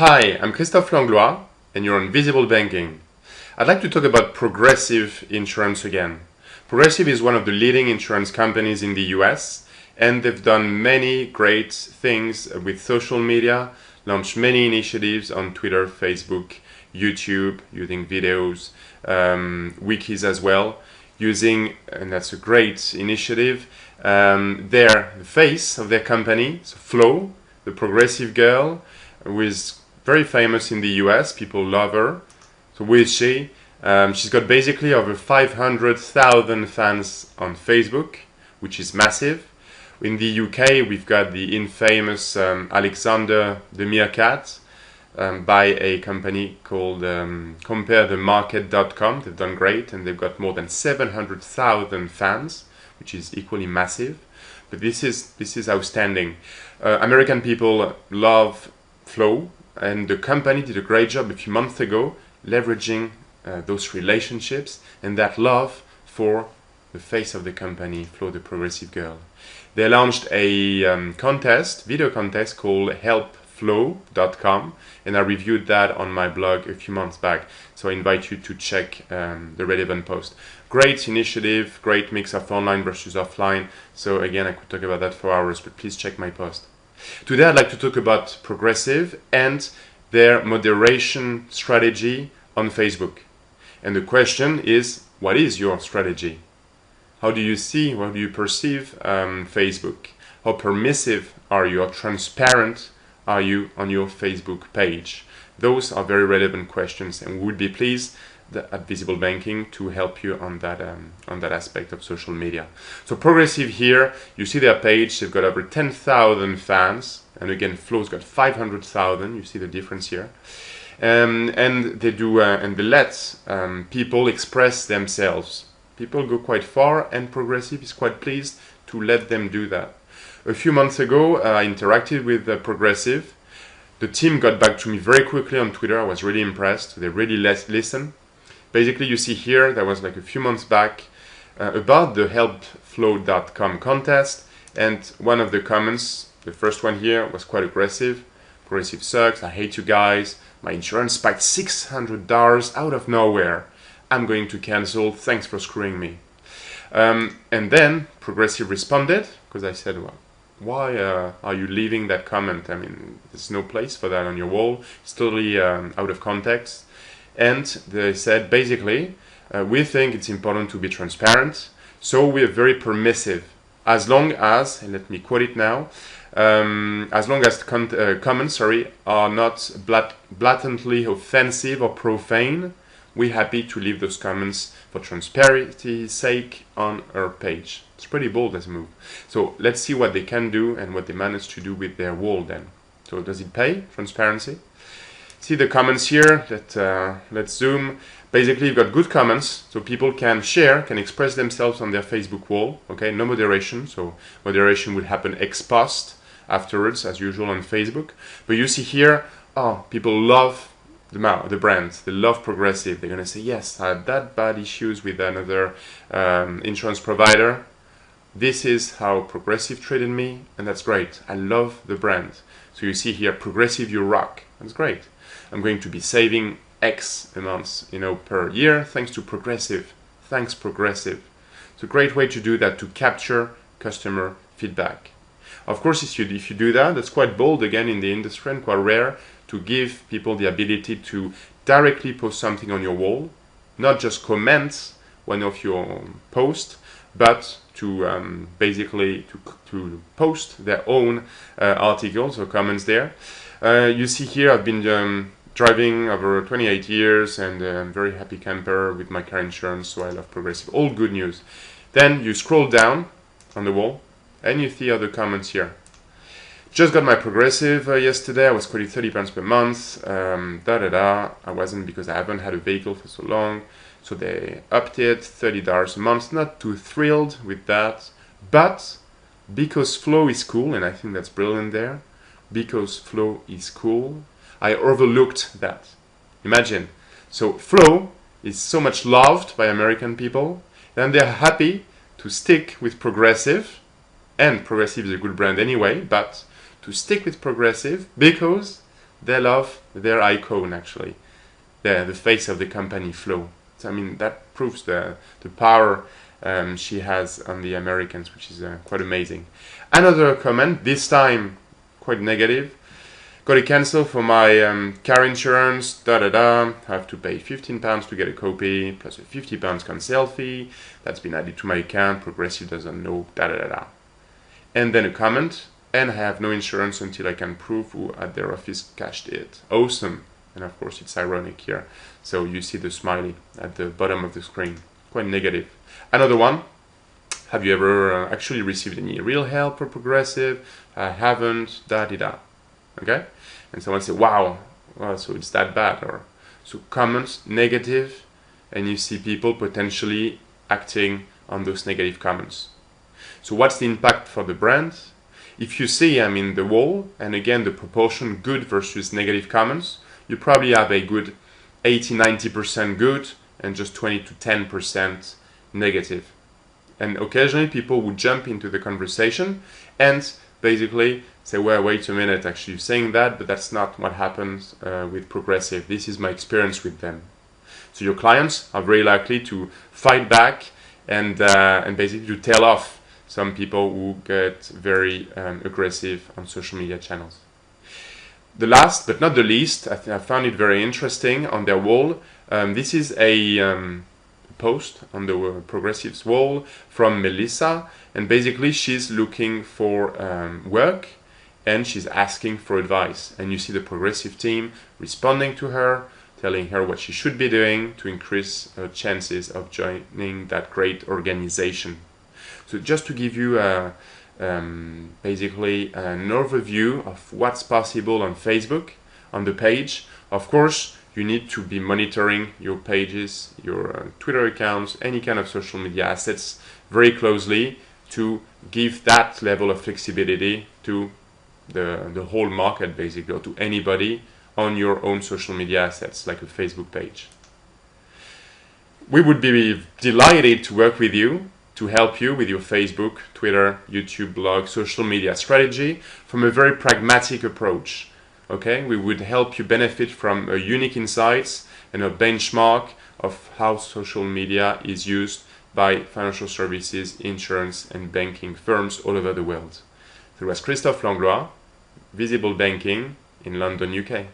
Hi, I'm Christophe Langlois, and you're on Visible Banking. I'd like to talk about Progressive Insurance again. Progressive is one of the leading insurance companies in the US, and they've done many great things with social media, launched many initiatives on Twitter, Facebook, YouTube, using videos, wikis as well, using, and that's a great initiative, the face of their company, so Flo, the progressive girl, who is very famous in the US. People love her. So who is she? She's got basically over 500,000 fans on Facebook, which is massive. In the UK, we've got the infamous Alexander the Meerkat by a company called CompareTheMarket.com. They've done great, and they've got more than 700,000 fans, which is equally massive. But this is outstanding. American people love Flo, and the company did a great job a few months ago leveraging those relationships and that love for the face of the company, Flo the progressive girl. They launched a video contest called helpflo.com, and I reviewed that on my blog a few months back, so I invite you to check the relevant post. Great initiative, great mix of online versus offline, so again I could talk about that for hours, but please check my post. Today I'd like to talk about Progressive and their moderation strategy on Facebook. And the question is, what is your strategy? How do you see, how do you perceive Facebook? How permissive are you, how transparent are you on your Facebook page? Those are very relevant questions, and we would be pleased at Visible Banking to help you on that aspect of social media. So Progressive here, you see their page, they've got over 10,000 fans, and again Flo's got 500,000, you see the difference here. And they do, and they let people express themselves. People go quite far, and Progressive is quite pleased to let them do that. A few months ago, I interacted with Progressive. The team got back to me very quickly on Twitter. I was really impressed. They really listen. Basically, you see here, that was like a few months back, about the helpflo.com contest, and one of the comments, the first one here, was quite aggressive. Progressive sucks, I hate you guys, my insurance spiked $600 out of nowhere. I'm going to cancel, thanks for screwing me. And then Progressive responded, because I said, well, why are you leaving that comment? I mean, there's no place for that on your wall. It's totally out of context. And they said, basically, we think it's important to be transparent, so we're very permissive, as long as, and let me quote it now, as long as comments are not blatantly offensive or profane, we're happy to leave those comments for transparency's sake on our page. It's pretty bold as a move. So let's see what they can do and what they manage to do with their wall then. So does it pay, transparency? See the comments here, let's zoom. Basically, you've got good comments, so people can share, can express themselves on their Facebook wall. Okay, no moderation, so moderation will happen ex post afterwards, as usual on Facebook. But you see here, oh, people love the brand. They love Progressive. They're going to say, yes, I had that bad issues with another insurance provider. This is how Progressive treated me, and that's great. I love the brand. So you see here, Progressive, you rock. That's great. I'm going to be saving X amounts, per year, thanks to Progressive. Thanks, Progressive. It's a great way to do that, to capture customer feedback. Of course, if you do that, that's quite bold again in the industry and quite rare to give people the ability to directly post something on your wall, not just comment one of your posts, but to basically to post their own articles or comments there. You see here, I've been driving over 28 years, and I'm very happy camper with my car insurance, so I love Progressive. All good news. Then you scroll down on the wall, and you see other comments here. Just got my Progressive yesterday. I was quoted £30 per month. I wasn't, because I haven't had a vehicle for so long. So they upped it, $30 a month. Not too thrilled with that, but because Flo is cool, and I think that's brilliant there. Because Flo is cool, I overlooked that. Imagine. So Flo is so much loved by American people, and they're happy to stick with Progressive, and Progressive is a good brand anyway, but to stick with Progressive because they love their icon actually, the face of the company, Flow. So, I mean, that proves the power she has on the Americans, which is quite amazing. Another comment, this time quite negative. Got to cancel for my car insurance, I have to pay £15 to get a copy, plus a £50 cancel fee. That's been added to my account, Progressive doesn't know, And then a comment, and I have no insurance until I can prove who at their office cashed it. Awesome. And of course it's ironic here. So you see the smiley at the bottom of the screen. Quite negative. Another one. Have you ever actually received any real help for Progressive? I haven't, Okay? And someone say, wow, well, so it's that bad. Or so comments, negative, and you see people potentially acting on those negative comments. So what's the impact for the brand? If you see, the wall, and again, the proportion good versus negative comments, you probably have a good 80-90% good and just 20 to 10% negative. And occasionally people would jump into the conversation and basically say, well, wait a minute, actually you're saying that, but that's not what happens with Progressive. This is my experience with them. So your clients are very likely to fight back and basically to tell off some people who get very aggressive on social media channels. The last but not the least, I found it very interesting on their wall. This is a post on the Progressive's wall from Melissa, and basically she's looking for work and she's asking for advice. And you see the Progressive team responding to her, telling her what she should be doing to increase her chances of joining that great organization. So just to give you basically an overview of what's possible on Facebook, on the page. Of course, you need to be monitoring your pages, your Twitter accounts, any kind of social media assets very closely to give that level of flexibility to the whole market, basically, or to anybody on your own social media assets, like a Facebook page. We would be delighted to work with you, to help you with your Facebook, Twitter, YouTube, blog, social media strategy from a very pragmatic approach. Okay, we would help you benefit from a unique insights and a benchmark of how social media is used by financial services, insurance, and banking firms all over the world. That was Christophe Langlois, Visible Banking in London, UK.